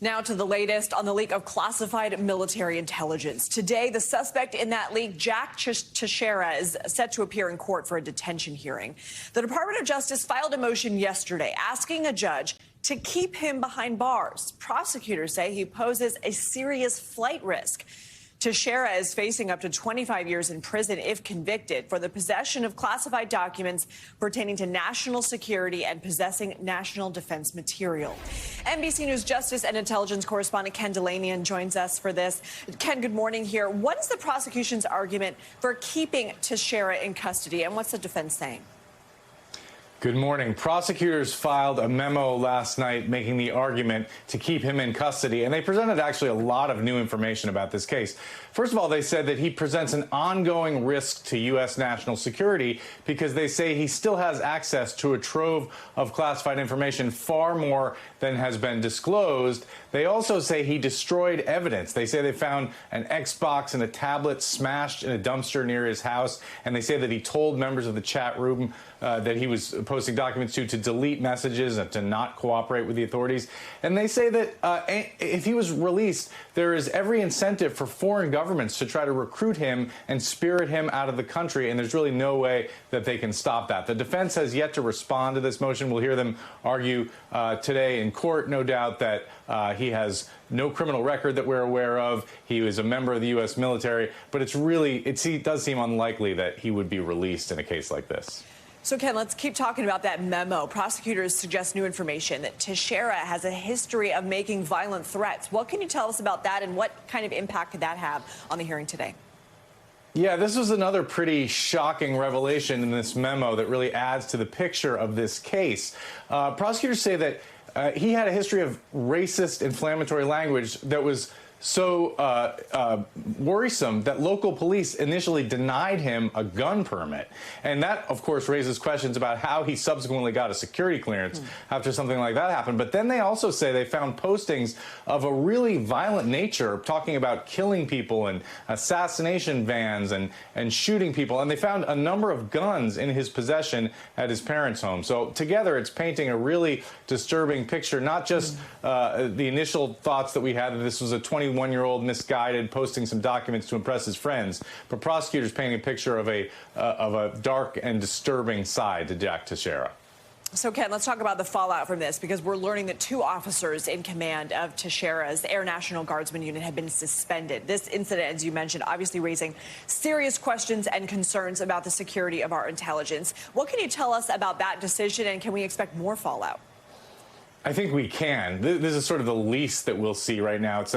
Now to the latest on the leak of classified military intelligence. Today, the suspect in that leak, Jack Teixeira, is set to appear in court for a detention hearing. The Department of Justice filed a motion yesterday asking a judge to keep him behind bars. Prosecutors say he poses a serious flight risk. Teixeira is facing up to 25 years in prison if convicted for the possession of classified documents pertaining to national security and possessing national defense material. NBC News Justice and Intelligence correspondent Ken Dilanian joins us for this. Ken, good morning here. What is the prosecution's argument for keeping Teixeira in custody, and what's the defense saying? Good morning. Prosecutors filed a memo last night making the argument to keep him in custody, and they presented actually a lot of new information about this case. First of all, they said that he presents an ongoing risk to U.S. national security because they say he still has access to a trove of classified information, far more than has been disclosed. They also say he destroyed evidence. They say they found an Xbox and a tablet smashed in a dumpster near his house, and they say that he told members of the chat room that he was posting documents to delete messages and to not cooperate with the authorities. And they say that if he was released, there is every incentive for foreign governments to try to recruit him and spirit him out of the country, and there's really no way that they can stop that. The defense has yet to respond to this motion. We'll hear them argue today in court, no doubt, that he has no criminal record that we're aware of. He was a member of the U.S. military, but it does seem unlikely that he would be released in a case like this. So, Ken, let's keep talking about that memo. Prosecutors suggest new information that Teixeira has a history of making violent threats. What can you tell us about that, and what kind of impact could that have on the hearing today? Yeah, this was another pretty shocking revelation in this memo that really adds to the picture of this case. Prosecutors say that he had a history of racist, inflammatory language that was so worrisome that local police initially denied him a gun permit. And that, of course, raises questions about how he subsequently got a security clearance after something like that happened. But then they also say they found postings of a really violent nature, talking about killing people and assassination vans and shooting people. And they found a number of guns in his possession at his parents' home. So together, it's painting a really disturbing picture, not just the initial thoughts that we had that this was a 21-year-old misguided posting some documents to impress his friends, but prosecutors painting a picture of a dark and disturbing side to Jack Teixeira. So, Ken, let's talk about the fallout from this, because we're learning that 2 officers in command of Teixeira's Air National Guardsman unit have been suspended. This incident, as you mentioned, obviously raising serious questions and concerns about the security of our intelligence. What can you tell us about that decision, and can we expect more fallout? I think we can. This is sort of the least that we'll see right now. It's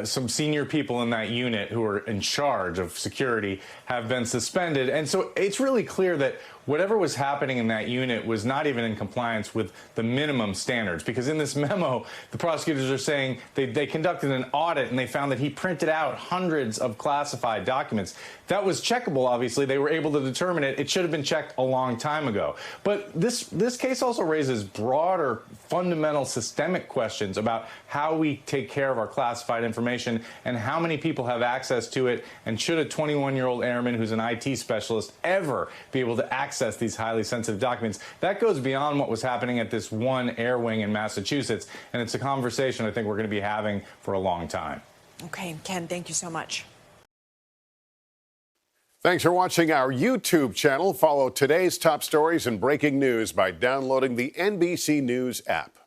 some senior people in that unit who are in charge of security have been suspended. And so it's really clear that whatever was happening in that unit was not even in compliance with the minimum standards, because in this memo, the prosecutors are saying they conducted an audit and they found that he printed out hundreds of classified documents. That was checkable, obviously. They were able to determine it. It should have been checked a long time ago. But this case also raises broader, fundamental, systemic questions about how we take care of our classified information and how many people have access to it, and should a 21-year-old airman who's an IT specialist ever be able to access these highly sensitive documents. That goes beyond what was happening at this one air wing in Massachusetts, and it's a conversation I think we're going to be having for a long time. Okay, Ken, thank you so much. Thanks for watching our YouTube channel. Follow today's top stories and breaking news by downloading the NBC News app.